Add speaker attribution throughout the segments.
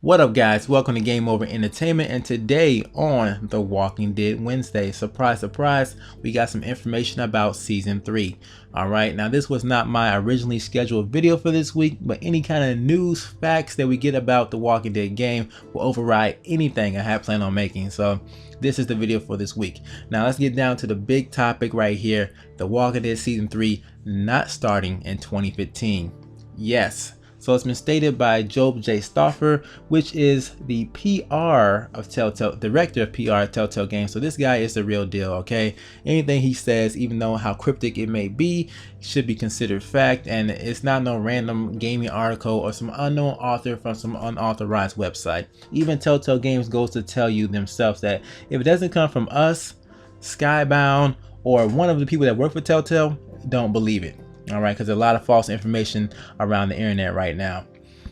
Speaker 1: What up guys, welcome to GameOver Entertainment, and today on The Walking Dead Wednesday, surprise surprise, we got some information about season 3. Alright, now this was not my originally scheduled video for this week, but any kind of news, facts that we get about The Walking Dead game will override anything I had planned on making, so this is the video for this week. Now let's get down to the big topic right here, The Walking Dead season 3 not starting in 2015. Yes. So it's been stated by Job J. Stauffer, which is the PR of Telltale, director of PR at Telltale Games. So this guy is the real deal, okay? Anything he says, even though how cryptic it may be, should be considered fact, and it's not no random gaming article or some unknown author from some unauthorized website. Even Telltale Games goes to tell you themselves that if it doesn't come from us, Skybound, or one of the people that work for Telltale, don't believe it. All right, because there's a lot of false information around the internet right now.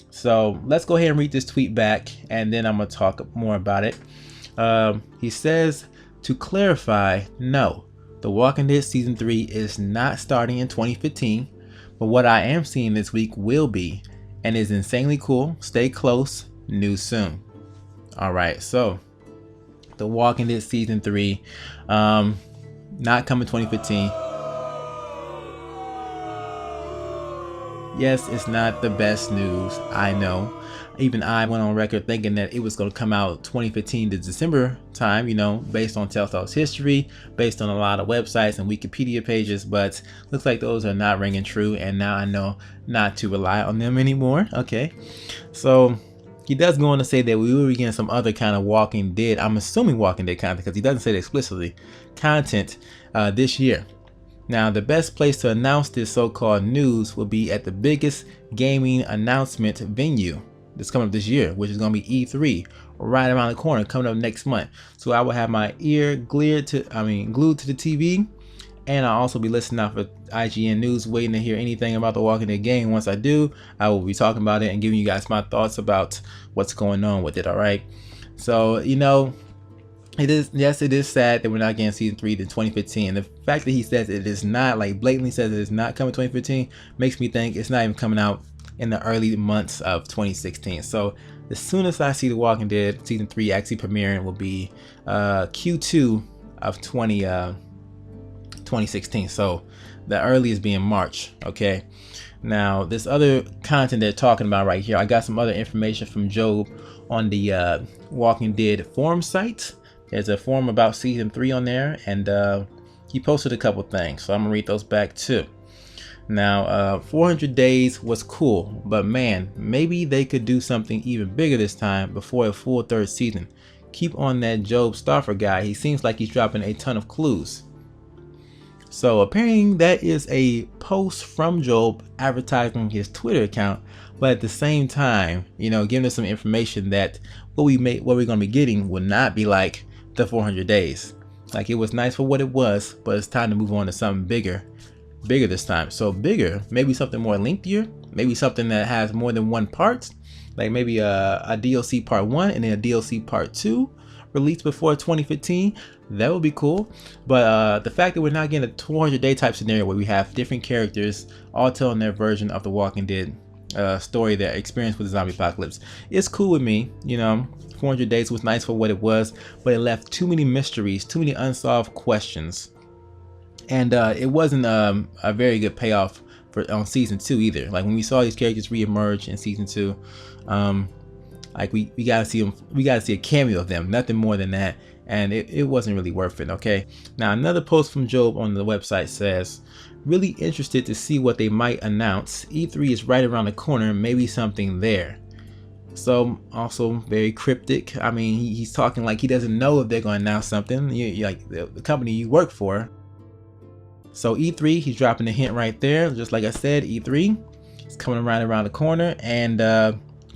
Speaker 1: So let's go ahead and read this tweet back, and then I'm gonna talk more about it. He says, to clarify, no, The Walking Dead season 3 is not starting in 2015, but what I am seeing this week will be, and is insanely cool. Stay close, news soon. All right, so The Walking Dead season 3, not coming 2015. Yes, it's not the best news, I know. Even I went on record thinking that it was going to come out 2015 to December time, you know, based on Telltale's history, based on a lot of websites and Wikipedia pages, but looks like those are not ringing true, and now I know not to rely on them anymore. Okay, so he does go on to say that we will be getting some other kind of Walking Dead, I'm assuming Walking Dead content, because he doesn't say it explicitly, content this year. Now, the best place to announce this so-called news will be at the biggest gaming announcement venue that's coming up this year, which is going to be E3, right around the corner, coming up next month. So I will have my ear glued to the TV, and I'll also be listening out for IGN news, waiting to hear anything about the Walking Dead game. Once I do, I will be talking about it and giving you guys my thoughts about what's going on with it. All right. So, you know, it is sad that we're not getting season 3 in 2015, and the fact that he says it is not, like blatantly says it is not coming 2015, makes me think it's not even coming out in the early months of 2016. So as soon as I see The Walking Dead season 3 actually premiering will be Q2 of 2016. So the earliest being March. Okay, now this other content they're talking about right here, I got some other information from Job on the Walking Dead forum site. There's a forum about season 3 on there, and he posted a couple things, so I'm gonna read those back too. Now, 400 days was cool, but man, maybe they could do something even bigger this time before a full third season. Keep on that Job Stauffer guy. He seems like he's dropping a ton of clues. So apparently that is a post from Job advertising his Twitter account, but at the same time, you know, giving us some information that what we're gonna be getting will not be like the 400 days. Like, it was nice for what it was, but it's time to move on to something bigger this time. So bigger, maybe something more lengthier, maybe something that has more than one part, like maybe a DLC part 1 and then a DLC part 2 released before 2015. That would be cool. But the fact that we're not getting a 400 day type scenario where we have different characters all telling their version of the Walking Dead story, their experience with the zombie apocalypse, is cool with me. You know, 400 days was nice for what it was, but it left too many mysteries, too many unsolved questions, and it wasn't a very good payoff on season 2 either. Like, when we saw these characters re-emerge in season 2, like we gotta see them, we gotta see a cameo of them, nothing more than that, and it wasn't really worth it. Okay, now another post from Job on the website says, really interested to see what they might announce. E3 is right around the corner, maybe something there. So also very cryptic. I mean, he's talking like he doesn't know if they're going to announce something. Like the company you work for. So E3, he's dropping a hint right there. Just like I said, E3 is coming right around the corner, and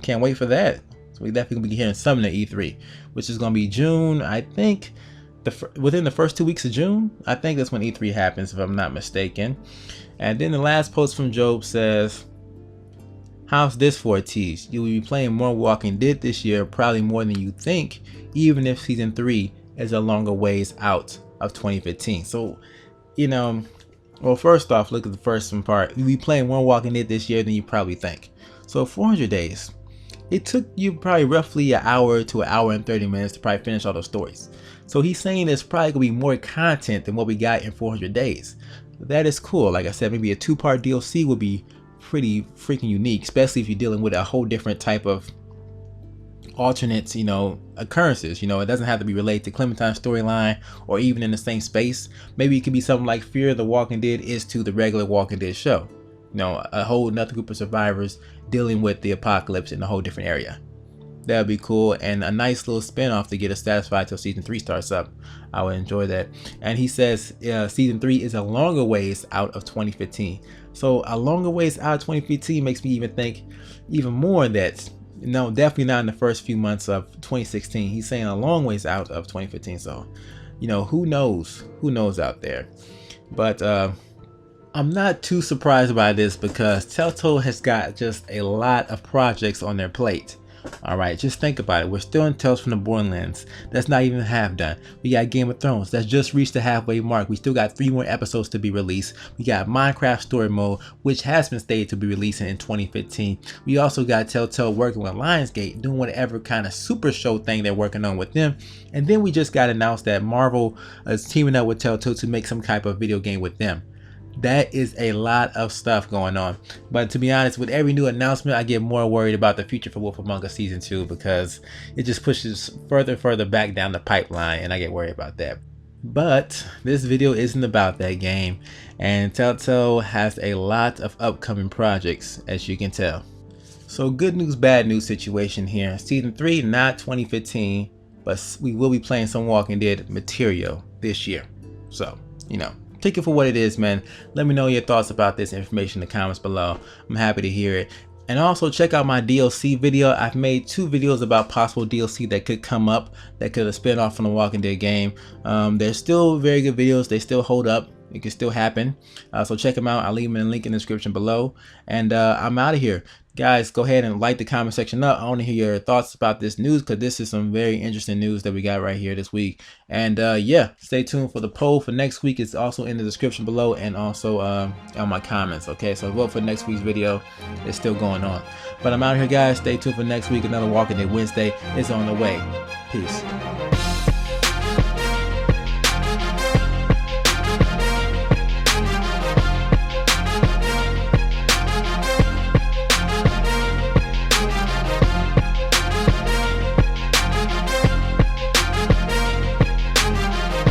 Speaker 1: can't wait for that. So we definitely gonna be hearing something at E3, which is going to be June, I think. Within the first 2 weeks of June, I think that's when E3 happens, if I'm not mistaken. And then the last post from Job says, how's this for a tease? You will be playing more Walking Dead this year, probably more than you think, even if season 3 is a longer ways out of 2015. So, you know, well, first off, look at the first part. You'll be playing more Walking Dead this year than you probably think. So 400 days. it took you probably roughly an hour to an hour and 30 minutes to probably finish all those stories. So he's saying there's probably gonna be more content than what we got in 400 days. That is cool. Like I said, maybe a 2-part DLC would be pretty freaking unique, especially if you're dealing with a whole different type of alternates, occurrences. It doesn't have to be related to Clementine's storyline or even in the same space. Maybe it could be something like Fear the Walking Dead is to the regular Walking Dead show. A whole another group of survivors dealing with the apocalypse in a whole different area. That would be cool, and a nice little spin-off to get us satisfied till season 3 starts up. I would enjoy that. And he says season 3 is a longer ways out of 2015. So a longer ways out of 2015 makes me even think even more that no, definitely not in the first few months of 2016. He's saying a long ways out of 2015. So, who knows? Who knows out there? But I'm not too surprised by this because Telltale has got just a lot of projects on their plate. Alright, just think about it. We're still in Tales from the Borderlands. That's not even half done. We got Game of Thrones. That's just reached the halfway mark. We still got 3 more episodes to be released. We got Minecraft Story Mode, which has been stated to be releasing in 2015. We also got Telltale working with Lionsgate, doing whatever kind of super show thing they're working on with them. And then we just got announced that Marvel is teaming up with Telltale to make some type of video game with them. That is a lot of stuff going on. But to be honest, with every new announcement, I get more worried about the future for Wolf Among Us Season 2 because it just pushes further and further back down the pipeline, and I get worried about that. But this video isn't about that game, and Telltale has a lot of upcoming projects, as you can tell. So good news, bad news situation here. Season 3, not 2015, but we will be playing some Walking Dead material this year. So, take it for what it is, man. Let me know your thoughts about this information in the comments below. I'm happy to hear it. And also check out my DLC video. I've made 2 videos about possible DLC that could come up, that could spin off from the Walking Dead game. They're still very good videos. They still hold up. It can still happen. So check them out. I'll leave them in the link in the description below. And I'm out of here. Guys, go ahead and light the comment section up. I want to hear your thoughts about this news because this is some very interesting news that we got right here this week. And yeah, stay tuned for the poll for next week. It's also in the description below and also on my comments. Okay, so vote for next week's video. It's still going on. But I'm out here, guys. Stay tuned for next week. Another Walking Dead Wednesday is on the way. Peace.